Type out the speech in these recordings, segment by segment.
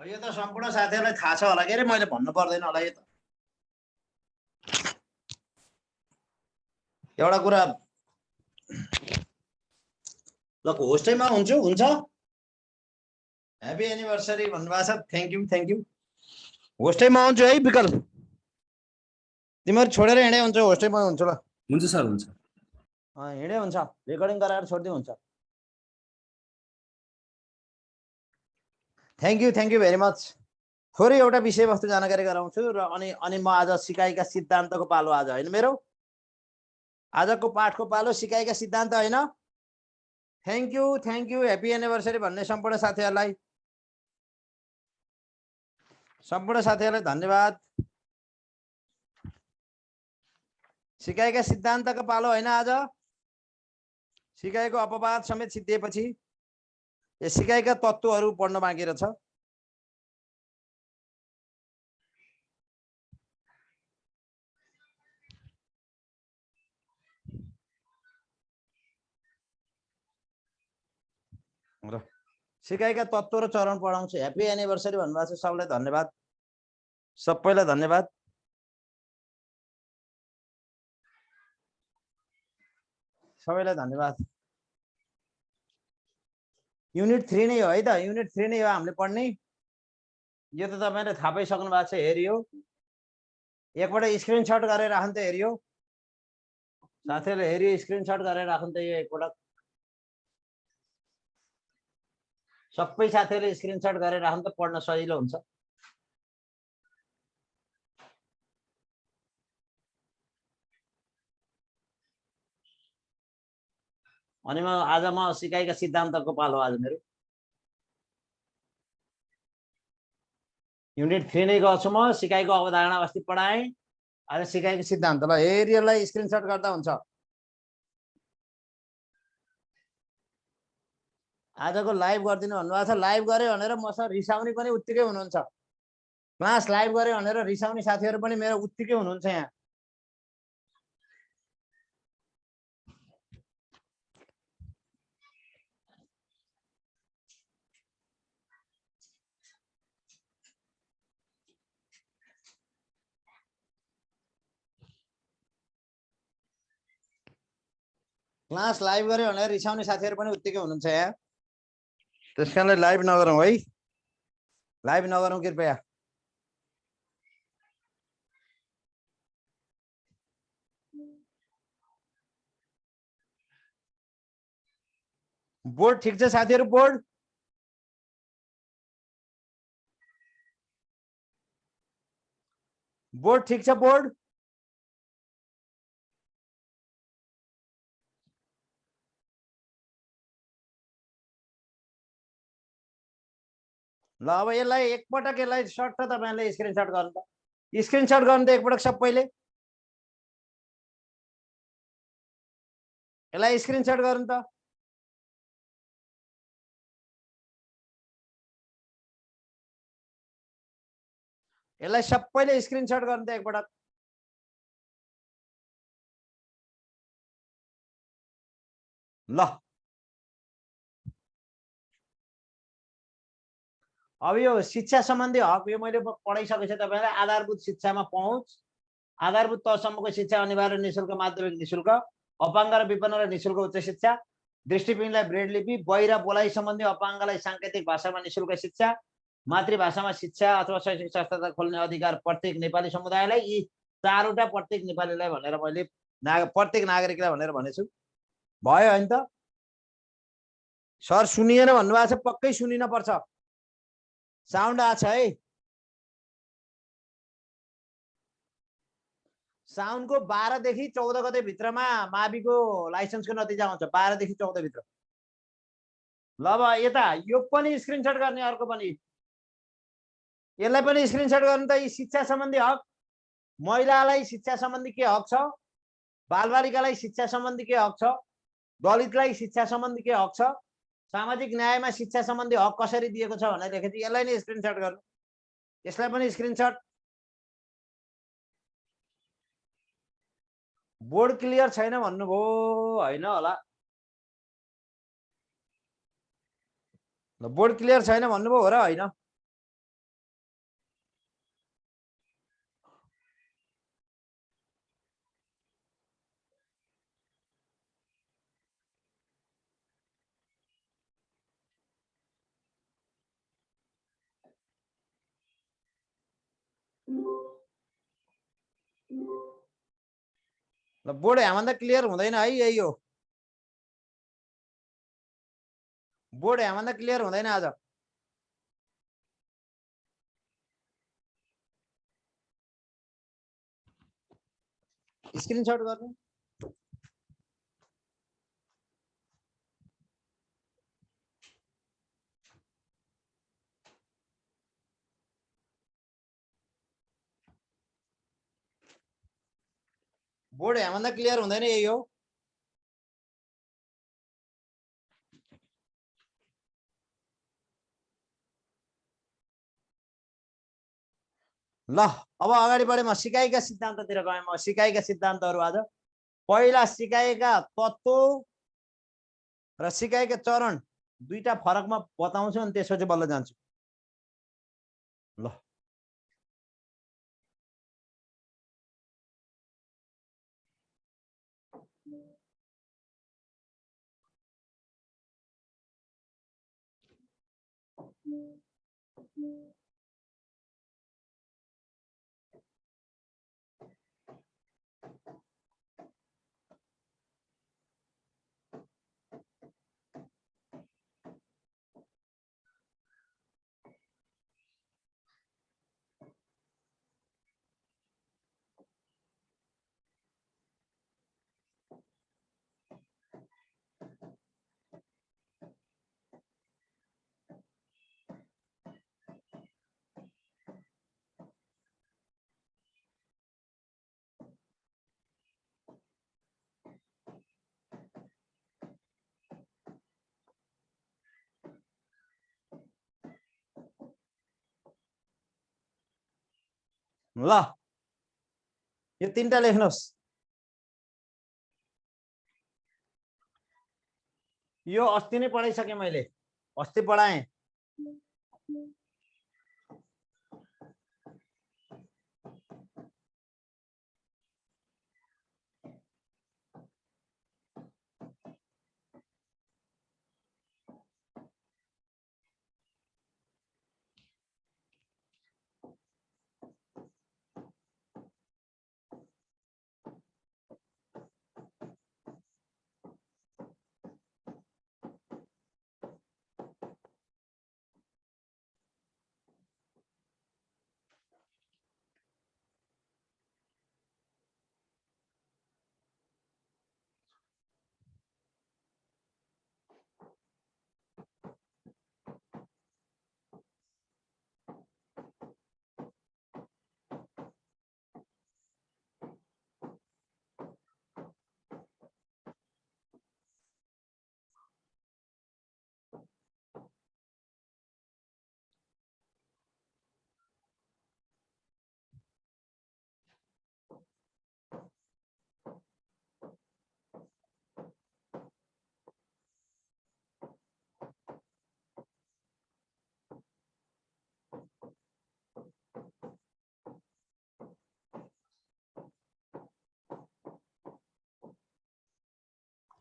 यो त सम्पूर्ण साथीहरूलाई थाहा छ होला के अरे, मैले भन्नु पर्दैन होला यो त। एउटा कुरा ल होस्टैमा हुन्छ। ह्यापी एनिभर्सरी भन्नुभएको छ, थ्याङ्क यू। होस्टैमा आउँछु है विकल, तिमीहरू छोडेर हिँडे हुन्छ, होस्टैमा हुन्छ ल। हुन्छ सर, हुन्छ। हिँडे हुन्छ, रेकर्डिङ गराएर छोडिदिए हुन्छ। Thank you very much. थोरै एउटा विषयवस्तु जानकारी गराउँछु र अनि म आज सिकाइका सिद्धान्तको पालो आज होइन मेरो, आजको पाठको पालो सिकाइका सिद्धान्त होइन। थ्याङ्क यू ह्यापी एनिभर्सरी भन्ने सम्पूर्ण साथीहरूलाई धन्यवाद। सिकाइका सिद्धान्तको पालो होइन आज, सिकाइको अपवाद समेत सिद्धिएपछि यो सिकाइका तत्त्वहरू पढ्न बाँकी रहेछ। र सिकाइका तत्त्व र चरण पढाउँछु। ह्यापी एनिभर्सरी भन्नुभएको छ, सबैलाई धन्यवाद, सबैलाई धन्यवाद। सबैलाई धन्यवाद। युनिट 3 नै हो है त, युनिट 3 नै हो हामीले पढ्ने। यो त तपाईँले थाहा पाइसक्नु भएको छ, हेरियो एकपल्ट स्क्रिनसट गरेर राख्नु त, हेरियो साथीहरूले, हेरियो स्क्रिनसट गरेर राख्नु त, यो एकपल्ट सबै साथीहरूले स्क्रिनसट गरेर राख्नु त, पढ्न सजिलो हुन्छ। अनि आज म सिकाइका सिद्धान्तको पालो आज मेरो। युनिट 3 नै गर्छु म, सिकाइको अवधारणा अस्ति पढाएँ, आज सिकाइको सिद्धान्त। ल हेरियोलाई स्क्रिनसट गर्दा हुन्छ। आजको लाइभ गरिदिनु भन्नुभएको छ, लाइभ गऱ्यो भनेर मसँग रिसाउने पनि उत्तिकै हुनुहुन्छ। क्लास लाइभ गऱ्यो भनेर रिसाउने साथीहरू पनि मेरो उत्तिकै हुनुहुन्छ यहाँ। क्लास लाइभ गऱ्यो भनेर रिसाउने साथीहरू पनि उत्तिकै हुनुहुन्छ यहाँ। त्यस कारणले लाइभ नगरौँ है, लाइभ नगरौँ कृपया। बोर्ड ठिक छ साथीहरू? बोर्ड ठिक छ? बोर्ड ल अब यसलाई एकपटक यसलाई सर्ट तपाईँले स्क्रिनसट गर्नु त, स्क्रिनसट गर्नु त एकपटक सबैले, यसलाई स्क्रिनसट गर्नु त। यसलाई सबैले स्क्रिनसट गर्नु त एकपटक। ल अब यो शिक्षा सम्बन्धी हक, यो मैले पढाइसकेको छु तपाईँलाई। आधारभूत शिक्षामा पहुँच, आधारभूत तहसम्मको शिक्षा अनिवार्य निशुल्क माध्यमिक निशुल्क, अपाङ्ग र विपन्न र निशुल्क उच्च शिक्षा, दृष्टिविहीनलाई ब्रेड लिपि, बहिर बोलाइ सम्बन्धी अपाङ्गलाई साङ्केतिक भाषामा निशुल्क शिक्षा, मातृभाषामा शिक्षा अथवा शैक्षिक संस्था खोल्ने अधिकार प्रत्येक नेपाली समुदायलाई। यी चारवटा प्रत्येक नेपालीलाई भनेर मैले प्रत्येक नागरिकलाई भनेर भनेछु, भयो होइन त? सर सुनिएन भन्नुभएको छ, पक्कै सुनिन पर्छ। साउन्ड आछ है? साउन्डको 12 देखि 14 गते भित्रमा माविको लाइसेन्सको नतिजा आउँछ, 12 देखि 14 भित्र। ल अब यता यो पनि स्क्रिनसट गर्ने, अर्को पनि यसलाई पनि स्क्रिनसट गर्नु त। यी शिक्षा सम्बन्धी हक, महिलालाई शिक्षा सम्बन्धी के हक छ, बालबालिकालाई शिक्षा सम्बन्धी के हक छ, दलितलाई शिक्षा सम्बन्धी के हक छ, सामाजिक न्यायमा शिक्षा सम्बन्धी हक कसरी दिएको छ भनेर लेखेको छ। यसलाई नै स्क्रिनसट गर्नु, यसलाई पनि स्क्रिनसट। बोर्ड क्लियर छैन भन्नुभयो, होइन होला? बोर्ड क्लियर छैन भन्नुभयो हो र होइन? ल बोर्ड यहाँभन्दा क्लियर हुँदैन है, यही हो बोर्ड यहाँभन्दा क्लियर हुँदैन आज। स्क्रिनशट गर्नु। बोर्ड यहाँभन्दा क्लियर हुँदैन, यही हो। ल अब अगाडि बढे म सिकाइका सिद्धान्ततिर गएँ। म सिकाइका सिद्धान्तहरू आज पहिला सिकाइका तत्त्व र सिकाइका चरण दुईटा फरकमा बताउँछु अनि त्यसपछि बल्ल जान्छु। ल ल यो तीनटा लेख्नुहोस्। यो अस्ति नै पढाइसकेँ मैले, अस्ति पढाएँ।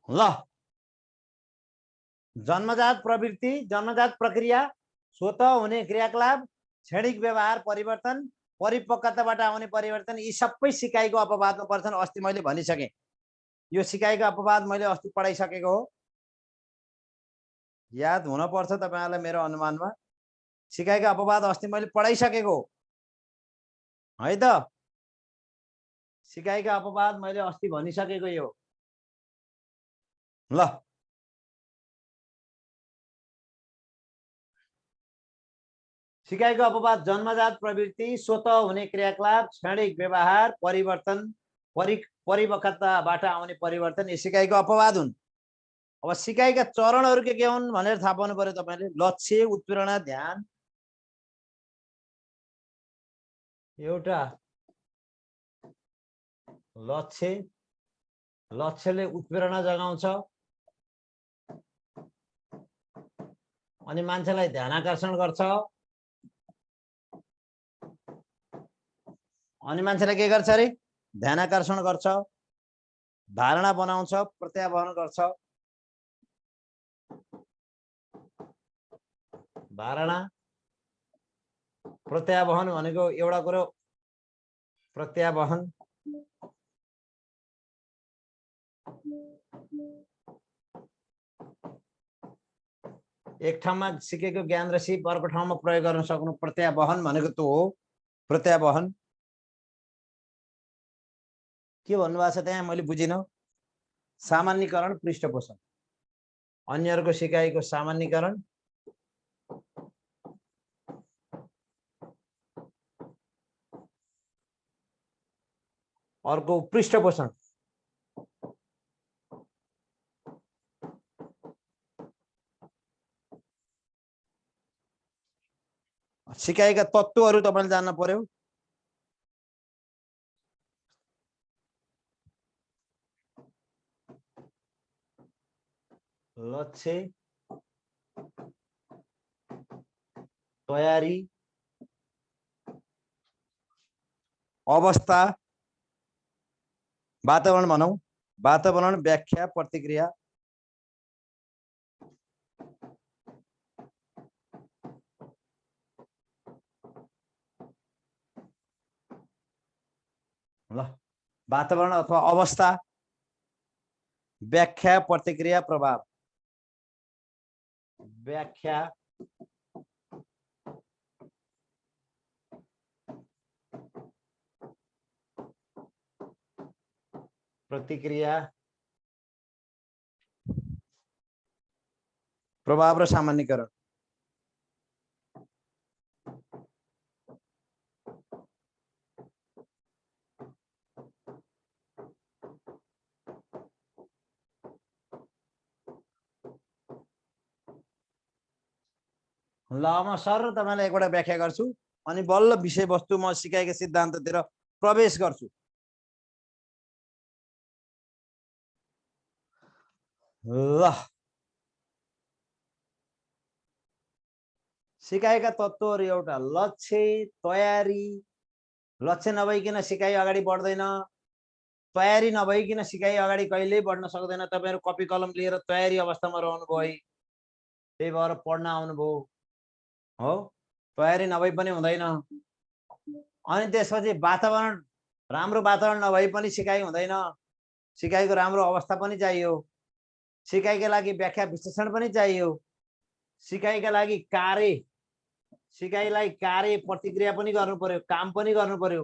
ल जन्मजात प्रवृत्ति, जन्मजात प्रक्रिया, स्वतः हुने क्रियाकलाप, क्षणिक व्यवहार परिवर्तन, परिपक्वताबाट आउने परिवर्तन, यी सबै सिकाइको अपवादमा पर्छन्। अस्ति मैले भनिसकेँ, यो सिकाइको अपवाद मैले अस्ति पढाइसकेको हो। याद हुन पर्छ तपाईहरुलाई मेरो अनुमानमा। सिकाइको अपवाद अस्ति मैले पढाइसकेको हो है त। सिकाइको अपवाद मैले अस्ति भनिसकेको यो। ल सिकाइको अपवाद जन्मजात प्रवृत्ति, स्वतः हुने क्रियाकलाप, क्षणिक व्यवहार परिवर्तन, परिपक्वताबाट आउने परिवर्तन, यी सिकाइको अपवाद हुन्। अब सिकाइका चरणहरू के हुन् भनेर थाहा पाउनु पर्यो तपाईले। लक्ष्य, उत्प्रेरणा, ध्यान। एउटा लक्ष्य, लक्ष्यले उत्प्रेरणा जगाउँछ अनि मान्छेलाई ध्यानाकर्षण गर्छ, अनि मान्छेलाई के गर्छ रे? ध्यानाकर्षण गर्छ, धारणा बनाउँछ, प्रत्यावहन गर्छ। धारणा प्रत्यावहन भनेको एउटा कुरो प्रत्यावहन एक ठाउँमा सिकेको ज्ञान र सिप अर्को ठाउँमा प्रयोग गर्न सक्नु प्रत्यावहन भनेको त हो। प्रत्यावहन के भन्नुभएको छ त्यहाँ मैले बुझिनँ। सामान्यकरण पृष्ठपोषण अन्यहरूको सिकाइको सामान्यकरण अर्को पृष्ठपोषण सिकाइका तत्त्वहरू तपाईले जान्न पर्यो। लक्ष्य तयारी अवस्था वातावरण भनौं वातावरण व्याख्या प्रतिक्रिया ल वातावरण अथवा अवस्था व्याख्या प्रतिक्रिया प्रभाव व्याख्या प्रतिक्रिया प्रभाव र सामान्यकरण ल म सर तपाईलाई एकवटा व्याख्या गर्छु अनि बल्ल विषयवस्तु म सिकाइका सिद्धान्ततिर प्रवेश गर्छु। ल सिकाइका तत्त्वहरू एउटा लक्ष्य तयारी लक्ष्य नभइकन सिकाइ अगाडि बढ्दैन तयारी नभइकन सिकाइ अगाडि कहिल्यै बढ्न सक्दैन। तपाईहरु कपी कलम लिएर तयारी अवस्थामा रहनुभयो है त्यही भएर पढ्न आउनुभयो हो तयारी नभई पनि हुँदैन। अनि त्यसपछि वातावरण राम्रो वातावरण नभई पनि सिकाइ हुँदैन। सिकाइको राम्रो अवस्था पनि चाहियो। सिकाइका लागि व्याख्या विश्लेषण पनि चाहियो। सिकाइका लागि सिकाइलाई कार्य प्रतिक्रिया पनि गर्नु पर्यो काम पनि गर्नु पर्यो।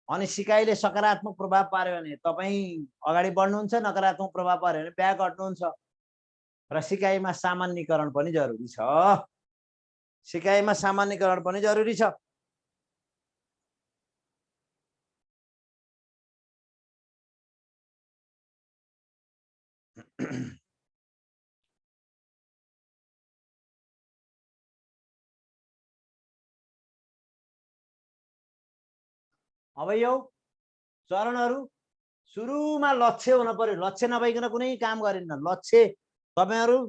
अनि सिकाइले सकारात्मक प्रभाव पार्यो भने तपाई अगाडि बढ्नुहुन्छ नकारात्मक प्रभाव पार्यो भने ब्याक हट्नुहुन्छ। र सिकाइमा सामान्यकरण पनि जरुरी छ। सिकाइमा सामान्यकरण पनि जरुरी छ। अब यो चरणहरु सुरुमा लक्ष्य हुन पर्यो। लक्ष्य नभइकन कुनै काम गरिन्न। लक्ष्य तपाईहरु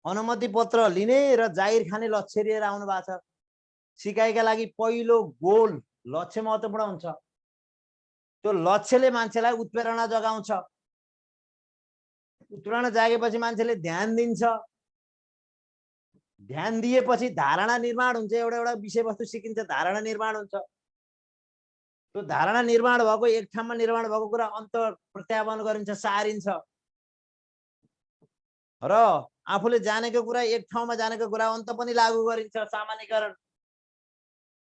अनुमति पत्र लिने र जागिर खाने लक्ष्य लिएर आउनु भएको छ। सिकाइका लागि पहिलो गोल लक्ष्य महत्त्वपूर्ण हुन्छ। त्यो लक्ष्यले मान्छेलाई उत्प्रेरणा जगाउँछ। उत्प्रेरणा जागेपछि मान्छेले ध्यान दिन्छ। ध्यान दिएपछि धारणा निर्माण हुन्छ। एउटा विषयवस्तु सिकिन्छ धारणा निर्माण हुन्छ। त्यो धारणा निर्माण भएको एक ठाउँमा निर्माण भएको कुरा अन्त प्रत्यावहन गरिन्छ सारिन्छ। र आफूले जानेको कुरा एक ठाउँमा जानेको कुरा अन्त पनि लागू गरिन्छ सामान्यकरण।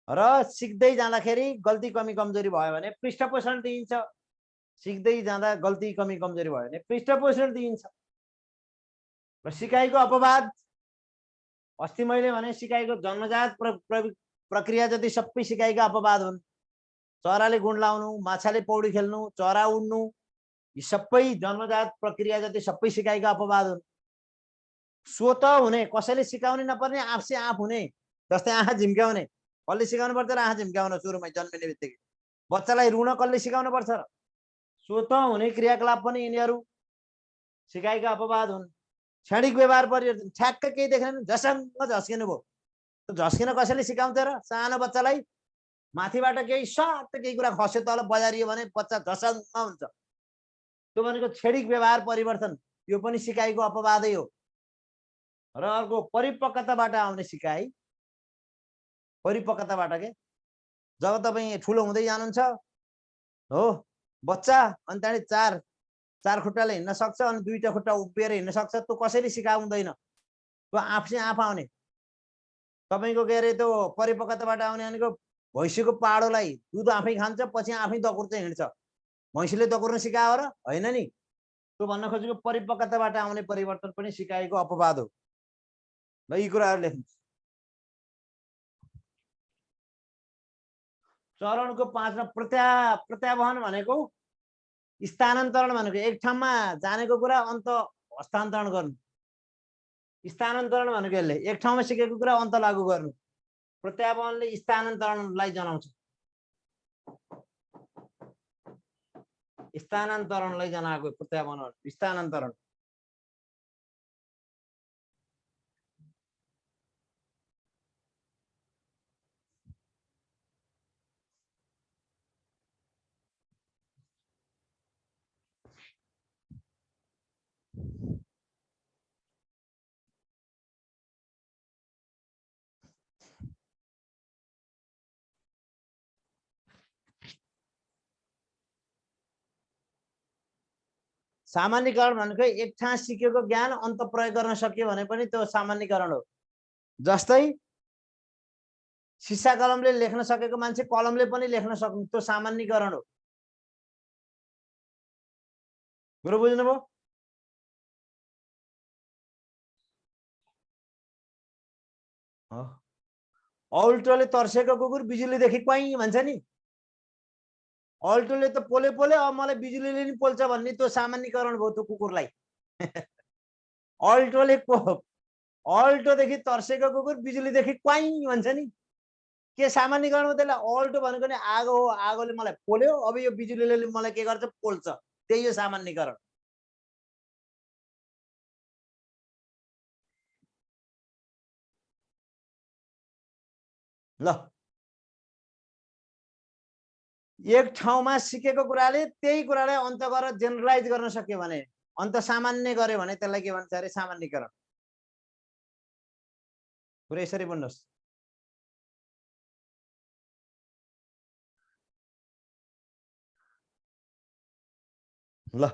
र सिक्दै जाँदाखेरि गल्ती कमी कमजोरी भयो भने पृष्ठपोषण दिइन्छ। सिक्दै जाँदा गल्ती कमी कमजोरी भयो भने पृष्ठपोषण दिइन्छ। र सिकाइको अपवाद अस्ति मैले भने सिकाइको जन्मजात प्रक्रिया जति सबै सिकाइका अपवाद हुन्। चराले गुण लाउनु माछाले पौडी खेल्नु चरा उड्नु यी सबै जन्मजात प्रक्रिया जति सबै सिकाइका अपवाद हुन्। स्वत हुने कसैले सिकाउनै नपर्ने आफसे आफ हुने जस्तै आँखा झिम्क्याउने कसले सिकाउनु पर्छ र आँखा झिम्क्याउन सुरुमै जन्मिने बित्तिकै बच्चालाई रुन कसले सिकाउनु पर्छ र स्वत हुने क्रियाकलाप पनि यिनीहरू सिकाइका अपवाद हुन्। क्षणिक व्यवहार परिवर्तन ठ्याक्क केही देख्दैन झसङ्ग झस्किनु भयो। त्यो झस्किन कसैले सिकाउँछ र सानो बच्चालाई माथिबाट केही सट्ट केही कुरा खस्यो तल बजारियो भने बच्चा झसङ्ग हुन्छ। त्यो भनेको क्षणिक व्यवहार परिवर्तन यो पनि सिकाइको अपवादै हो। र अर्को परिपक्वताबाट आउने सिकाइ परिपक्वताबाट के जब तपाई ठुलो हुँदै जानुहुन्छ हो बच्चा अनि त्यहाँदेखि चार खुट्टाले हिँड्न सक्छ अनि दुईटा खुट्टा उभिएर हिँड्न सक्छ त्यो कसैले सिकाउँदैन त्यो आफै आफ आउने तपाईको के अरे त्यो परिपक्वताबाट आउने भनेको भैँसीको पाडोलाई दुध आफै खान्छ पछि आफै दकुर्दै हिँड्छ भैँसीले दकुर्न सिकायो र होइन नि त्यो भन्न खोजेको परिपक्वताबाट आउने परिवर्तन पनि सिकाएको अपवाद हो ल यी कुराहरू लेख्नु चरणको 5 मा प्रत्यावहन भनेको स्थानान्तरण भनेको एक ठाउँमा जानेको कुरा अन्त हस्तान्तरण गर्नु स्थानान्तरण भनेको यसले एक ठाउँमा सिकेको कुरा अन्त लागू गर्नु प्रत्यावहनले स्थानान्तरणलाई जनाउँछ स्थानान्तरणलाई जनाएको प्रत्यावहन स्थानान्तरण सामान्यकरण भनेको एक ठाउँ सिकेको ज्ञान अन्त प्रयोग गर्न सकियो भने पनि त्यो सामान्यकरण हो जस्तै सिसा कलमले लेख्न सकेको मान्छे कलमले पनि लेख्न सक्नु त्यो सामान्यकरण हो गुरु बुझ्नुभयो अल्टोले तर्सेको कुकुर बिजुलीदेखि क्वाइ भन्छ नि अल्टोले त पोले अब मलाई बिजुलीले नि पोल्छ भन्ने त्यो सामान्यकरण भयो त्यो कुकुरलाई अल्टोदेखि तर्सेको कुकुर बिजुलीदेखि क्वाइ भन्छ नि के सामान्यकरण हो त्यसलाई अल्टो भनेको नि आगो हो आगोले मलाई पोल्यो अब यो बिजुलीले मलाई के गर्छ पोल्छ त्यही हो सामान्यकरण ल एक ठाउँमा सिकेको कुराले त्यही कुरालाई अन्त गरेर जेनरलाइज गर्न सक्यो भने अन्त सामान्य गर्यो भने त्यसलाई के भन्छ अरे सामान्यकरण पुरै यसरी बुझ्नुहोस् ल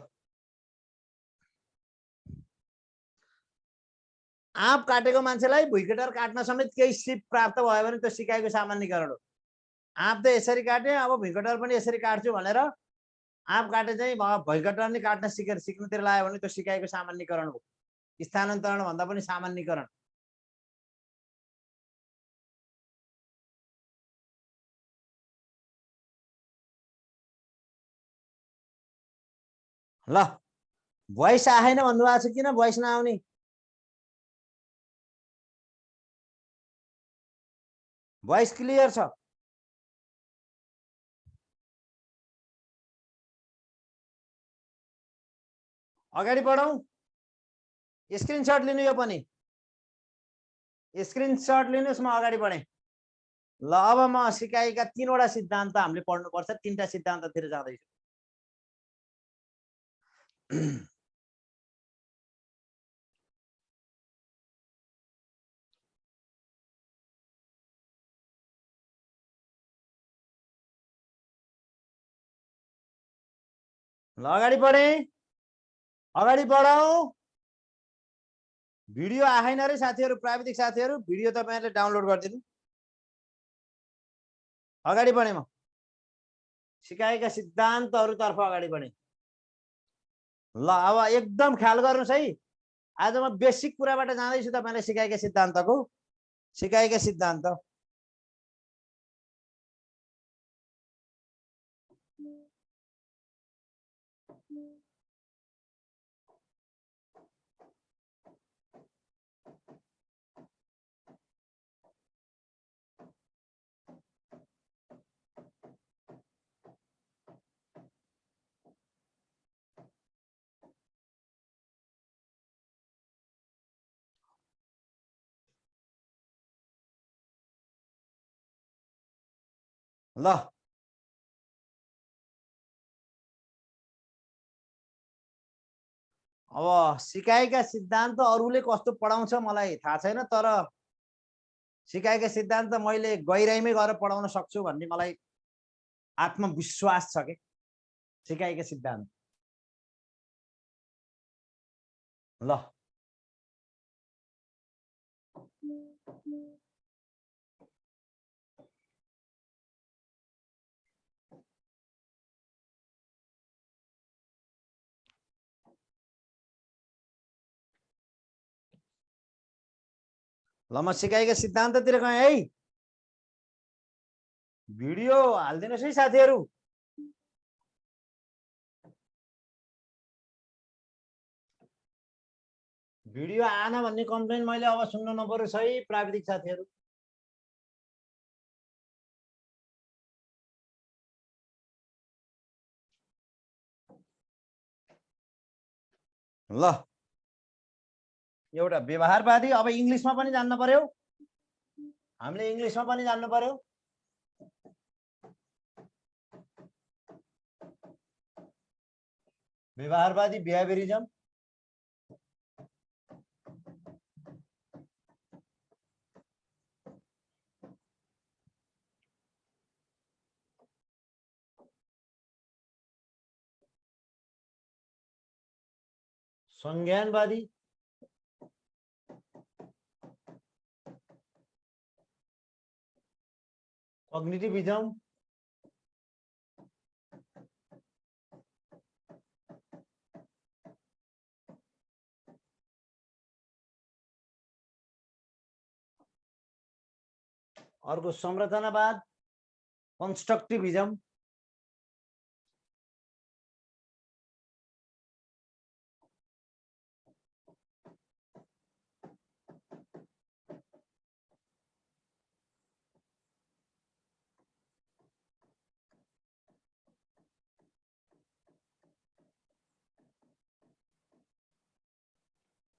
आँप काटेको मान्छेलाई भुइँकटार काट्न समेत केही सिप प्राप्त भयो भने त्यो सिकाएको सामान्यकरण हो आँप त यसरी काटे अब भुइँकटार पनि यसरी काट्छु भनेर आँप काटे चाहिँ भुइँकटार नि काट्न सिक्नुतिर लाग्यो भने त्यो सिकाएको सामान्यकरण हो स्थानान्तरण भन्दा पनि सामान्यकरण ल भोइस आएन भन्नुभएको छ किन भोइस नआउने भोइस क्लियर छ अगाडि बढौं स्क्रिनशट लिनु यो पनि स्क्रिनशट लिनुस् म अगाडि बढे ल अब म सिकाएका 3 वटा सिद्धान्त हामीले पढ्नुपर्छ 3टा सिद्धान्ततिर जाँदैछु ल अगाडि बढौं भिडियो आएन रे साथीहरु प्राविधिक साथीहरु भिडियो तपाईहरुले डाउनलोड गरिदिनु अगाडि बढे म सिकाएका सिद्धान्तहरुतर्फ अगाडि बढे ल अब एकदम ख्याल गर्नुस् है आज म बेसिक कुराबाट जाँदैछु तपाईलाई सिकाएका सिद्धान्त ल अब सिकाएका सिद्धान्त अरूले कस्तो पढाउँछ मलाई थाहा छैन तर सिकाएका सिद्धान्त मैले गहिराइमै गएर पढाउन सक्छु भन्ने मलाई आत्मविश्वास छ के सिकाइका सिद्धान्त ल म सिकाइका सिद्धान्ततिर गएँ है भिडियो हालिदिनुहोस् है साथीहरू भिडियो आएन भन्ने कम्प्लेन मैले अब सुन्नु नपरोस् है प्राविधिक साथीहरू ल एउटा व्यवहारवादी अब इङ्ग्लिसमा पनि जान्न पर्यो हामीले इङ्ग्लिसमा पनि जान्नु पर्यो व्यवहारवादी बिहेभियरिजम संज्ञानवादी कग्निटिभिजम अर्को संरचनावाद कन्स्ट्रक्टिभिजम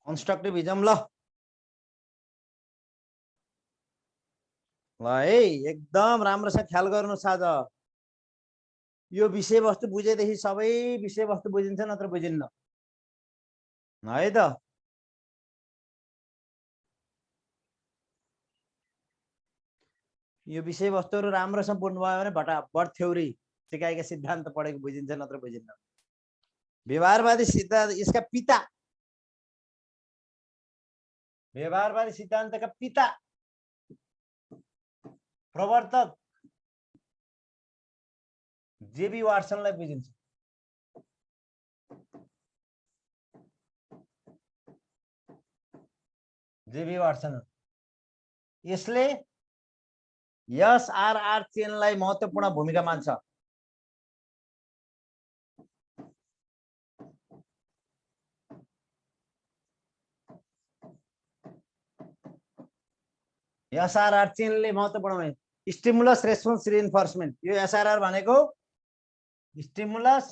कन्स्ट्रक्टिभिजम ल है एकदम राम्रोसँग ख्याल गर्नुहोस् आज यो विषयवस्तु बुझेदेखि सबै विषयवस्तु बुझिन्छ नत्र बुझिन्न है त यो विषयवस्तुहरू राम्रोसँग बुझ्नुभयो भने भटाभट थ्योरी सिकाइका सिद्धान्त पढेको बुझिन्छ नत्र बुझिन्न व्यवहारवादी सिद्धान्त यसका पिता व्यवहारवादी सिद्धान्तका पिता प्रवर्तक जेबी वाटसनलाई बुझिन्छ जेबी वाटसन यसले एसआरआर चेनलाई महत्त्वपूर्ण भूमिका मान्छ एसआरआर चेनले महत्त्वपूर्ण स्टिमुलस रेस्पोन्स रिइन्फोर्समेन्ट यो एसआरआर भनेको स्टिमुलस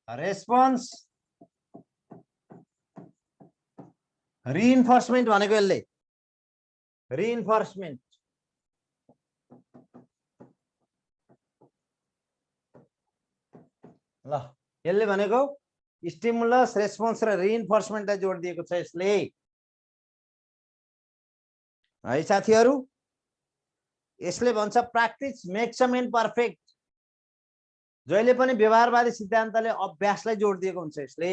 रेस्पोन्स रिइन्फोर्समेन्ट भनेको यसले रिइन्फोर्समेन्ट ल यसले भनेको स्टिमुलस रेस्पोन्स र रिइन्फोर्समेन्टलाई जोड दिएको छ यसले है साथीहरू यसले भन्छ practice makes a man perfect जहिले पनि व्यवहारवादी सिद्धान्तले अभ्यासलाई जोड दिएको हुन्छ यसले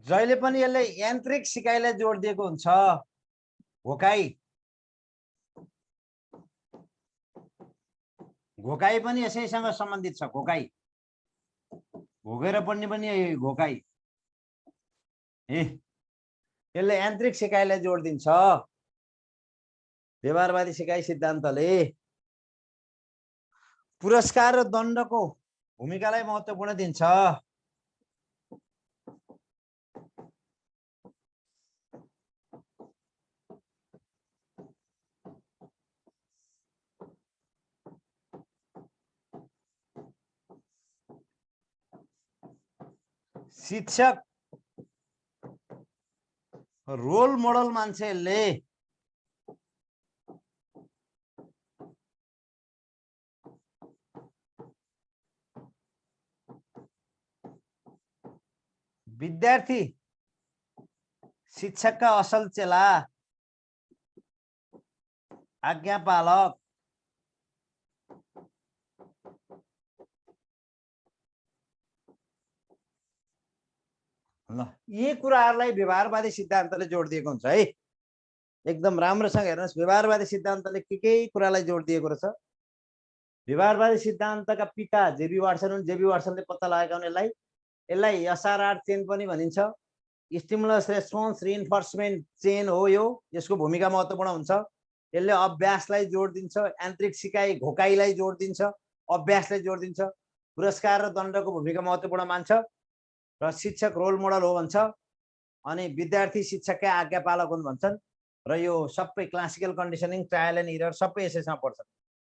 जहिले पनि यसले यान्त्रिक सिकाइलाई जोड दिएको हुन्छ घोकाई घोकाई पनि यसैसँग सम्बन्धित छ घोकाई घोकेर पढ्ने पनि घोकाई यसले यान्त्रिक सिकाइलाई जोड दिन्छ व्यवहारवादी सिकाइ सिद्धान्तले पुरस्कार र दण्डको भूमिकालाई महत्त्वपूर्ण दिन्छ शिक्षक रोल मोडल मान्छेले विद्यार्थी शिक्षकका असल चेला आज्ञापालक ल यी कुराहरूलाई व्यवहारवादी सिद्धान्तले जोड दिएको हुन्छ है। एकदम राम्रोसँग हेर्नुहोस्, व्यवहारवादी सिद्धान्तले के कुरालाई जोड दिएको रहेछ। व्यवहारवादी सिद्धान्तका पिता जेबी वाटसन हुन्। जेबी वाटसनले पत्ता लगाएका हुन् यसलाई। यसलाई एसआरआर चेन पनि भनिन्छ। स्टिमुलस रेस्पोन्स रिइन्फोर्समेन्ट चेन हो यो। यसको भूमिका महत्त्वपूर्ण हुन्छ। यसले अभ्यासलाई जोड दिन्छ, यान्त्रिक सिकाइ घोकाइलाई जोड दिन्छ, अभ्यासलाई जोड दिन्छ, पुरस्कार र दण्डको भूमिका महत्त्वपूर्ण मान्छ र शिक्षक रोल मोडल हो भन्छ। अनि विद्यार्थी शिक्षककै आज्ञापालक हुन् भन्छन्। र यो सबै classical conditioning, trial and error सबै यसैसँग पर्छन्।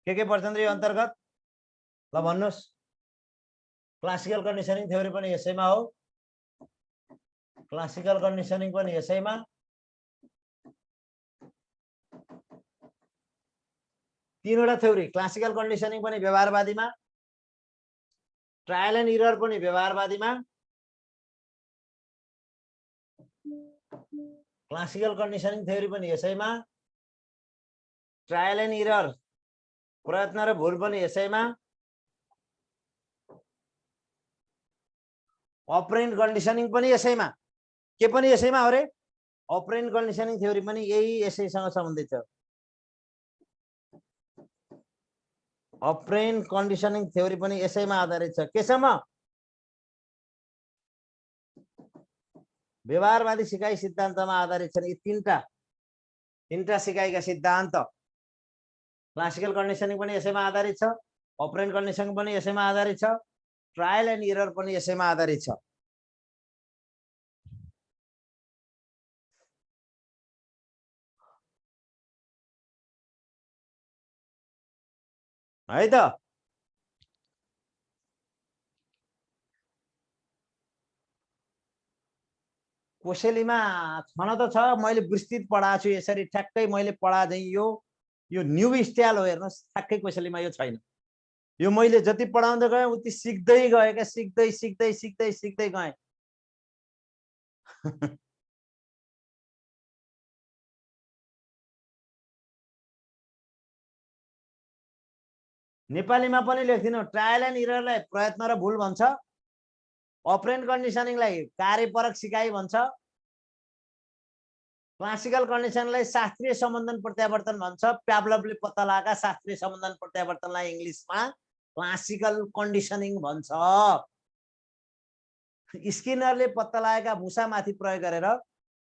के पर्छन् र यो अन्तर्गत? ल भन्नुहोस्। क्लासिकल कन्डिसनिङ थ्योरी पनि यसैमा हो, क्लासिकल कन्डिसनिङ पनि यसैमा, तीनवटा थ्योरी। क्लासिकल कन्डिसनिङ पनि व्यवहारवादीमा, ट्रायल एन्ड इरर पनि व्यवहारवादीमा, क्लासिकल कन्डिसनिङ थ्योरी पनि यसैमा, ट्रायल एन्ड इरर प्रयत्न र भुल पनि यसैमा, अपरेन्ट कन्डिसनिङ पनि यसैमा। के पनि यसैमा हो रे? अपरेन्ट कन्डिसनिङ थ्योरी पनि यही यसैसँग सम्बन्धित छ। अपरेन्ट कन्डिसनिङ थ्योरी पनि यसैमा आधारित छ। केसम्म? व्यवहारवादी सिकाइ सिद्धान्तमा आधारित छन् यी तीनटा सिकाइका सिद्धान्त। क्लासिकल कन्डिसनिङ पनि यसैमा आधारित छ, अपरेन्ट कन्डिसनिङ पनि यसैमा आधारित छ, ट्रायल एन्ड इरर पनि यसैमा आधारित छ। है त? कोसेलीमा छन त छ, मैले विस्तृत पढाएको छु यसरी ठ्याक्कै मैले पढा चाहिँ यो न्यू स्टाइल हो। हेर्नुहोस्, ठ्याक्कै कोसेलीमा यो छैन। यो मैले जति पढाउँदै गएँ उति सिक्दै गएँ क्या, सिक्दै सिक्दै सिक्दै सिक्दै गएँ। नेपालीमा पनि लेख्दिनु। ट्रायल एन्ड इररलाई प्रयत्न र भुल भन्छ, अपरेन्ट कन्डिसनिङलाई कार्यपरक सिकाइ भन्छ, क्लासिकल कन्डिसनलाई शास्त्रीय सम्बन्धन प्रत्यावर्तन भन्छ। प्याभलभले पत्ता लगाएका शास्त्रीय सम्बन्धन प्रत्यावर्तनलाई इङ्ग्लिसमा क्लासिकल कन्डिसनिङ भन्छ। स्किनरले पत्ता लगाएका मुसामाथि प्रयोग गरेर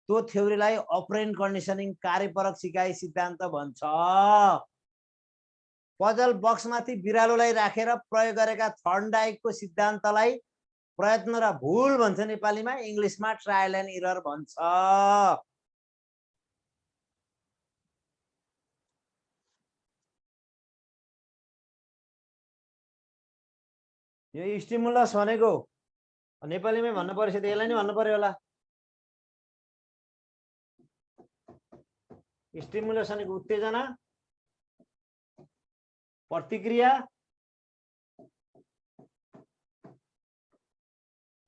त्यो थ्योरीलाई अपरेन्ट कन्डिसनिङ कार्यपरक सिकाइ सिद्धान्त भन्छ। पजल बक्समाथि बिरालोलाई राखेर प्रयोग गरेका थर्नडाइकको सिद्धान्तलाई प्रयत्न र भुल भन्छ नेपालीमा, इङ्ग्लिसमा ट्रायल एन्ड इरर भन्छ। यो स्टिमुलस भनेको नेपालीमै भन्नु पर्छ, यसलाई नै भन्नु पर्यो होला। स्टिमुलस भनेको उत्तेजना, प्रतिक्रिया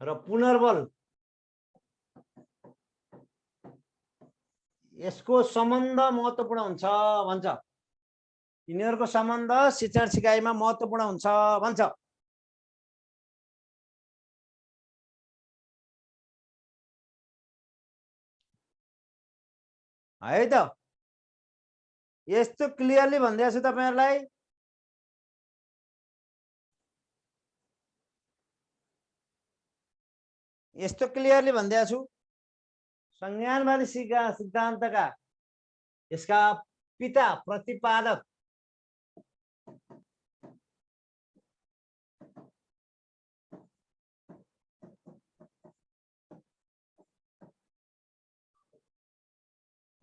र पुनर्बल। यसको सम्बन्ध महत्त्वपूर्ण हुन्छ भन्छ। यिनीहरूको सम्बन्ध शिक्षण सिकाइमा महत्त्वपूर्ण हुन्छ भन्छ। है त? यस्तो क्लियरली भनिदिएको छु तपाईहरुलाई। यस्तो क्लियरली भनिदिएको छु। संज्ञानवादी सिद्धान्तका यसका पिता प्रतिपादक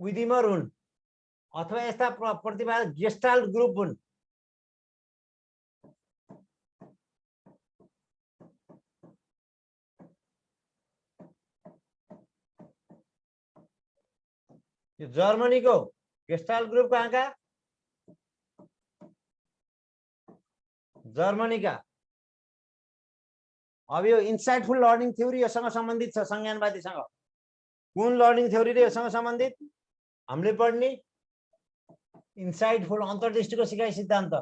विदिमर हुन् अथवा यस्ता प्रतिपादक गेस्टाल्ट ग्रुप हुन्। यो जर्मनीको गेस्टाल्ट ग्रुप कहाँका? जर्मनीका। अब यो इन्साइटफुल लर्निङ थ्योरी योसँग सम्बन्धित छ संज्ञानवादीसँग। कुन लर्निङ थ्योरी रे योसँग सम्बन्धित? हामीले पढ्ने इन्साइटफुल अन्तर्दृष्टिको सिकाइ सिद्धान्त।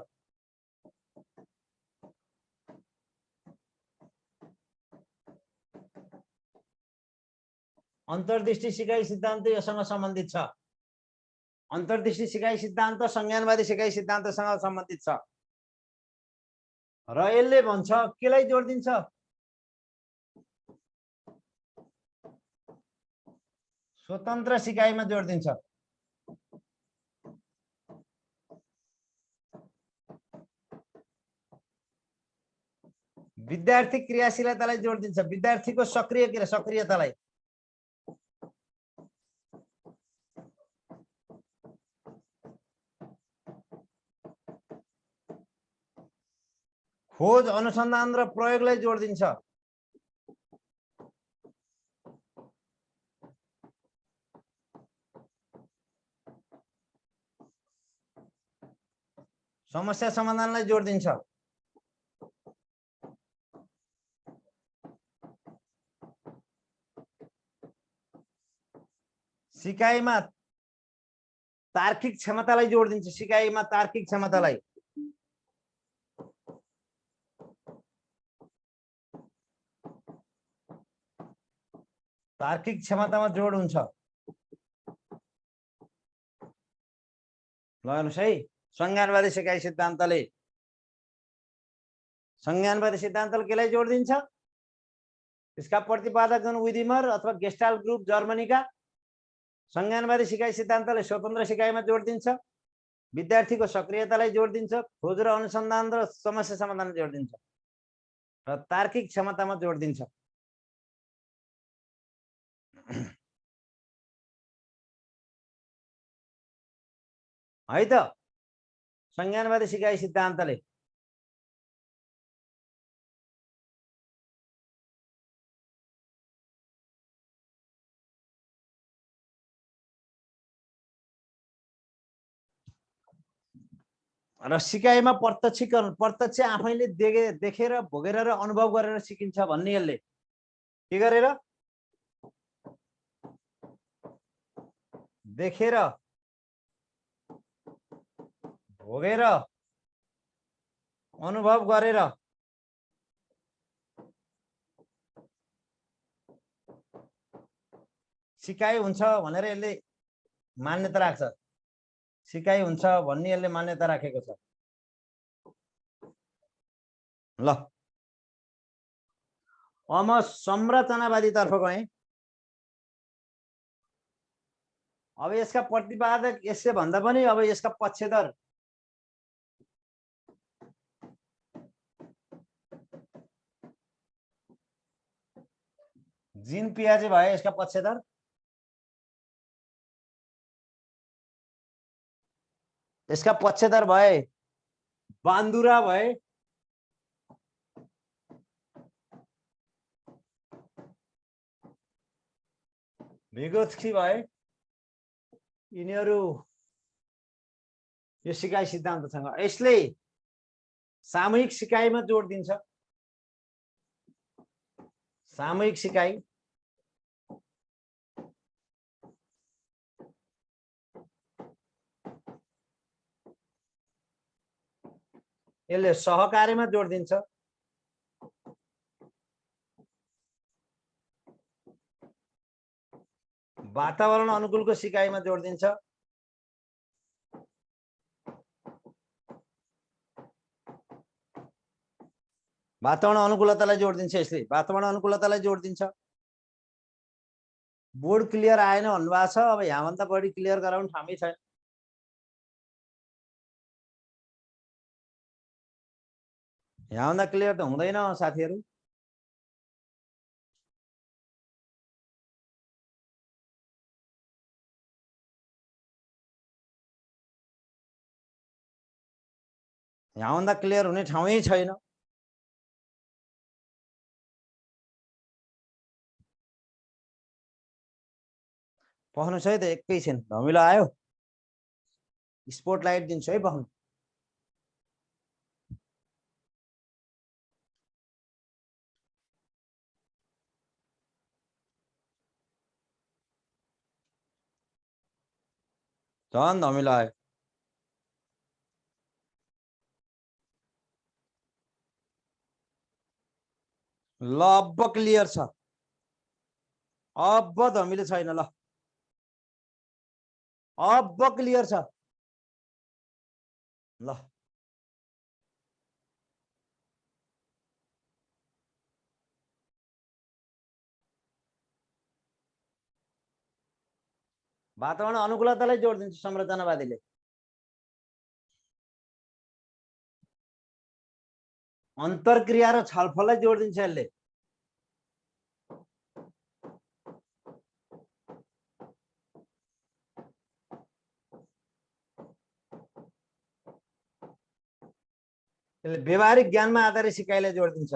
अन्तर्दृष्टि सिकाइ सिद्धान्त योसँग सम्बन्धित छ। अन्तर्दृष्टि सिकाइ सिद्धान्त संज्ञानवादी सिकाइ सिद्धान्तसँग सम्बन्धित छ र यसले भन्छ केलाई जोड दिन्छ? स्वतन्त्र सिकाइमा जोड दिन्छ। विद्यार्थी क्रियाशीलतालाई जोड दिन्छ, विद्यार्थीको सक्रियतालाई। खोज अनुसन्धान र प्रयोगलाई जोड दिन्छ। समस्या समाधानलाई जोड दिन्छ। सिकाइमा तार्किक क्षमतालाई जोड दिन्छ। सिकाइमा तार्किक क्षमतालाई। तार्किक क्षमतामा जोड हुन्छ। ल हेर्नुस् है, संज्ञानवादी सिकाइ सिद्धान्तले केलाई जोड दिन्छ? इसका प्रतिपादक हुन् विदिमर अथवा गेस्टाल्ट ग्रुप जर्मनीका। संज्ञानवादी सिकाइ सिद्धान्तले स्वतन्त्र सिकाइमा जोड दिन्छ, विद्यार्थीको सक्रियतालाई जोड दिन्छ, खोज र अनुसन्धान र समस्या समाधान जोड दिन्छ र तार्किक क्षमतामा जोड दिन्छ। है त संज्ञानवादी सिकाइ सिद्धान्तले। र सिकाइमा प्रत्यक्ष आफैले देखेर भोगेर र अनुभव गरेर सिकिन्छ भन्ने यसले के गरेर देखेर भोगेर अनुभव गरेर सिकाइ हुन्छ भनेर यसले मान्यता राख्छ। सिकाइ हुन्छ भन्ने यसले मान्यता राखेको छ। ल अब म संरचनावादी तर्फ गएँ। अब यसका प्रतिपादक यससे भन्दा पनि अब यसका पक्षधर जीन पियाजे भए। यसका पक्षधर भए बान्दुरा भए, भिगोत्स्की भए। यिनीहरू यो सिकाइ सिद्धान्तसँग यसले सामूहिक सिकाइमा जोड दिन्छ। सामूहिक सिकाइ यसले सहकार्यमा जोड दिन्छ। वातावरण अनुकूलको सिकाइमा जोड दिन्छ। वातावरण अनुकूलतालाई जोड दिन्छ। यसले वातावरण अनुकूलतालाई जोड दिन्छ। बोर्ड क्लियर आएन भन्नुभएको छ। अब यहाँभन्दा बढी क्लियर गराउन ठाउँै छैन। यहाँभन्दा क्लियर त हुँदैन साथीहरू। यहाँभन्दा क्लियर हुने ठाउँै छैन। पख्नुस् है त एकैछिन, धमिलो आयो। स्पोटलाइट दिन्छु है, पख्नु। झन् धमिलो आयो। ल अब क्लियर छ, अब धमिलो छैन। ल अब क्लियर छ। ल वातावरण अनुकूलतालाई जोड दिन्छ संरचनावादीले। अन्तर्क्रिया र छलफललाई जोड दिन्छ यसले। यसले व्यवहारिक ज्ञानमा आधारित सिकाइलाई जोड दिन्छ।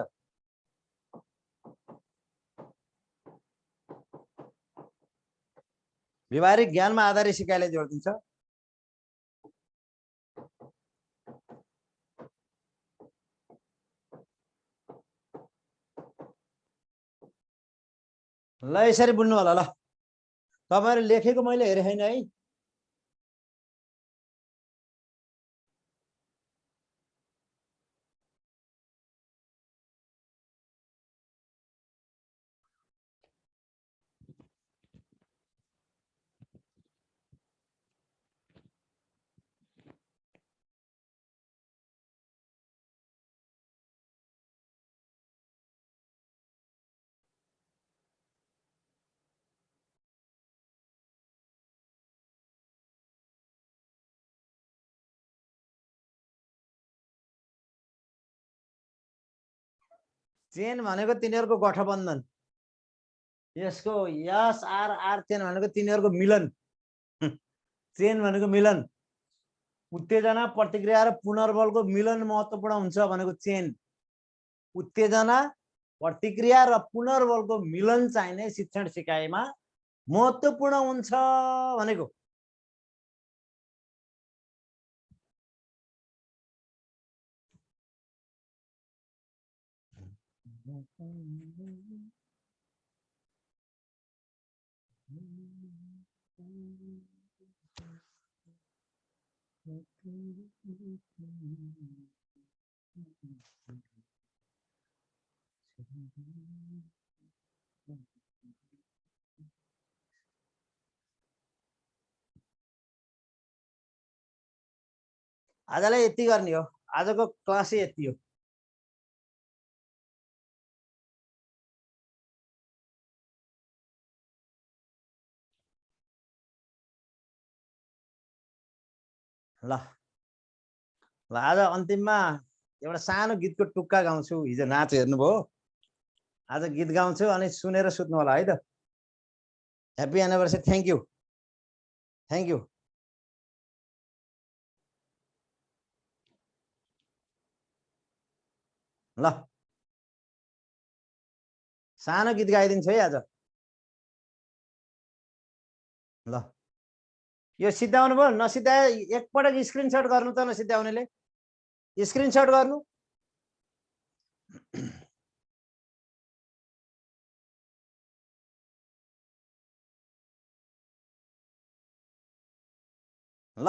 व्यवहारिक ज्ञानमा आधारित सिकाइलाई जोड दिन्छ। ल यसरी बुझ्नु होला। ल तपाईहरु लेखेको मैले हेरे छैन है। चेन भनेको तिनीहरुको गठबन्धन। यसको यस आर आर चेन भनेको तिनीहरुको मिलन। चेन भनेको मिलन। उत्तेजना, प्रतिक्रिया र पुनर्बलको मिलन महत्त्वपूर्ण हुन्छ भनेको चेन। उत्तेजना, प्रतिक्रिया र पुनर्बलको मिलन चाहिने शिक्षण सिकाइमा महत्त्वपूर्ण हुन्छ भनेको। आजलाई यति गर्ने हो। आजको क्लास यति हो। ल ल आज अन्तिममा एउटा सानो गीतको टुक्का गाउँछु। हिजो नाच हेर्नुभयो, आज गीत गाउँछु अनि सुनेर सुत्नु होला है त। Happy anniversary. Thank you, thank you. ल सानो गीत गाइदिन्छु है आज। ल यो सिद्धाउनु भयो, नसिद्धाए एकपटक स्क्रिनशट गर्नु त नसिद्धाउनेले स्क्रिनशट गर्नु। ल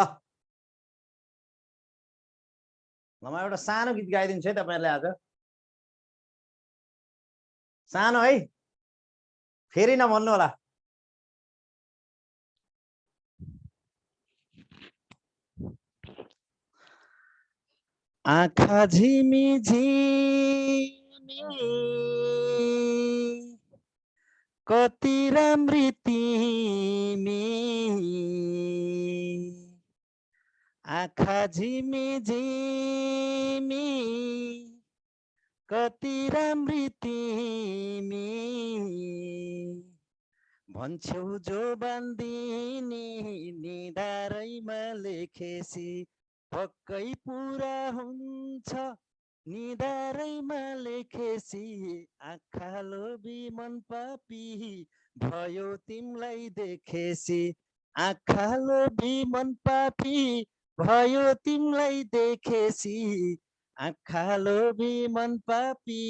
म एउटा सानो गीत गाइदिन्छु है तपाईहरुलाई आज। सानो है, फेरि नभन्नु होला। आँखा झिमी झिमी कति राम्री तिमी, आँखा झिमी झिमी कति राम्री तिमी, भन्छौ जो बन्दिनी निधारैमा लेखेसी पक्कै पुरा हुन्छ निधारैमा लेखेसी। आँखा लोभी मन पापी भयो तिमलाई देखेसी, आँखा लोभी मन पापी भयो तिमलाई देखेसी, आँखा लोभी मन पापी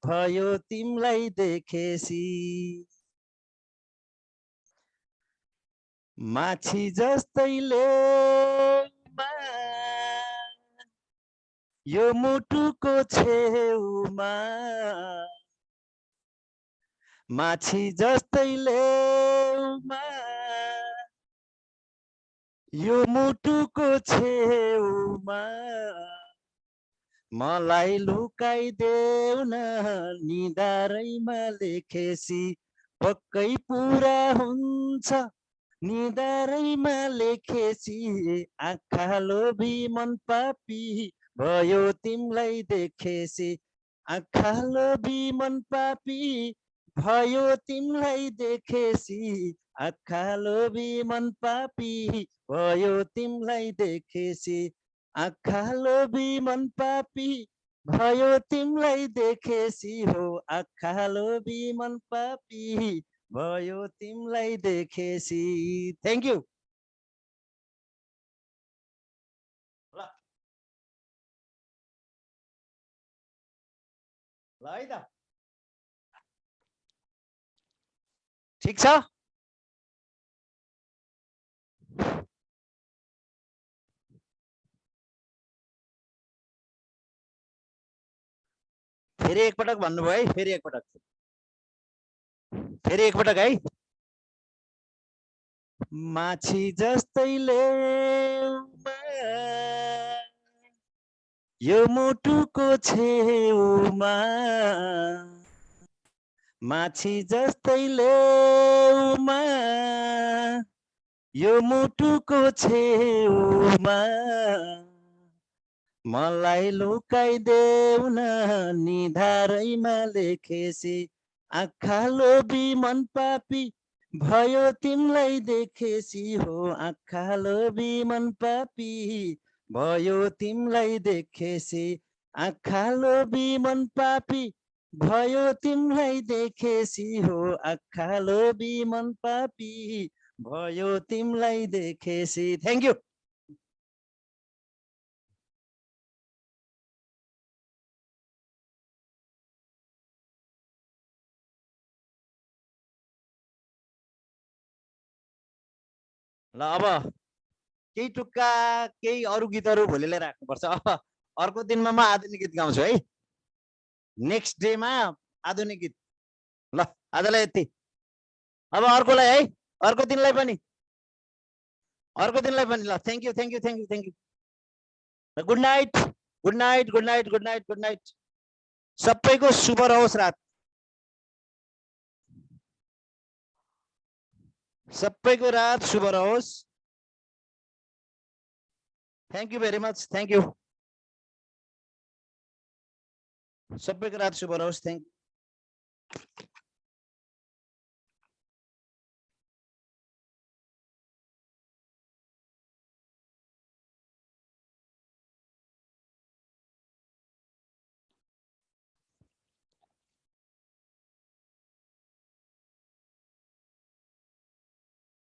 भयो तिमलाई देखेसी। माछी जस्तै लेउमा यो मुटुको छेउमा माछी जस्तै लेउमा यो मुटुको छेउमा मलाई लुकाइदेऊ न निधारैमा लेखेसी पक्कै पुरा हुन्छ निधारैमा लेखेसी आँखा लोभी मन पापी भयो तिमलाई देखेसी आँखा लोभी मन पापी भयो तिमलाई देखेसी आँखा लोभी मन पापी भयो तिमलाई देखेसी आँखा लोभी मन पापी भयो तिमलाई देखेसी हो आँखा लोभी मन पापी भयो तिमलाई देखेसी थ्याङ्क यू ल है त ठिक छ फेरि एकपटक भन्नुभयो है फेरि एकपटक है माछी जस्तै लेउमा यो मुटुको छेउमा माछी जस्तै लेउमा यो मुटुको छेउमा मलाई लुकाइदेऊ न निधारैमा लेखेसी आँखा लोभी मन पापी भयो तिमलाई देखेसी हो आँखा लोभी मन पापी भयो तिमलाई देखेसी आँखा लोभी मन पापी भयो तिमलाई देखेसी हो आँखा लोभी मन पापी भयो तिमलाई देखेसी थ्याङ्क यू ल अब केही टुक्का केही अरू गीतहरू भोलि लिएर राख्नुपर्छ अब अर्को दिनमा म आधुनिक गीत गाउँछु है नेक्स्ट डेमा आधुनिक गीत ल आजलाई यति अब अर्कोलाई है अर्को दिनलाई पनि ल thank you good night good night good night good night good night सबैको शुभ रहोस् रात सबैको रात शुभ रहोस् thank you very much thank you सबैको रात शुभ रहोस् थ्याङ्क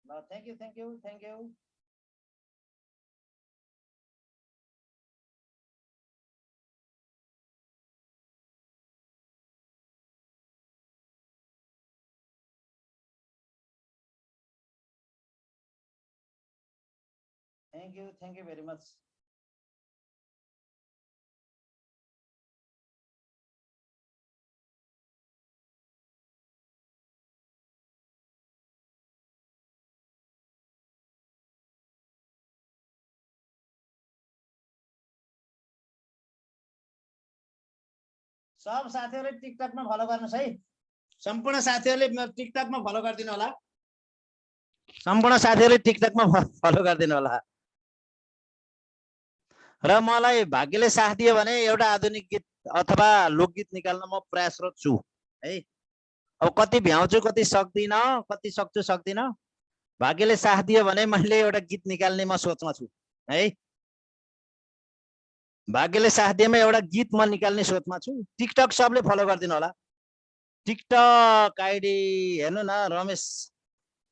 ल thank you thank you very much सब साथीहरूले टिकटकमा फलो गर्नुहोस् है सम्पूर्ण साथीहरूले मेरो टिकटकमा फलो गरिदिनु होला सम्पूर्ण साथीहरूले टिकटकमा फलो गरिदिनु होला र मलाई भाग्यले साथ दियो भने एउटा आधुनिक गीत अथवा लोकगीत निकाल्न म प्रयासरत छु है अब कति भ्याउँछु कति सक्दिनँ कति सक्छु सक्दिनँ भाग्यले साथ दियो भने मैले एउटा गीत निकाल्ने म सोचमा छु है भाग्यले साथ दिएमा एउटा गीत म निकाल्ने सोचमा छु टिकटक सबले फलो गरिदिनु होला टिकटक आइडी हेर्नु न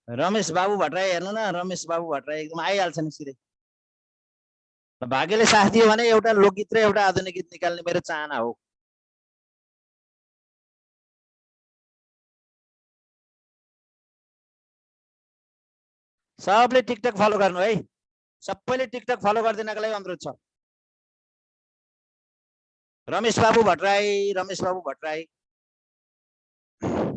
रमेश बाबु भट्टराई हेर्नु न रमेश बाबु भट्टराई एकदम आइहाल्छ नि सिधै भाग्यले साथ दियो भने एउटा लोकगीत र एउटा आधुनिक गीत निकाल्ने मेरो चाहना हो सबले टिकटक फलो गर्नु है, सबैले टिकटक फलो गरिदिनको लागि अनुरोध छ। रमेश बाबु भट्टराई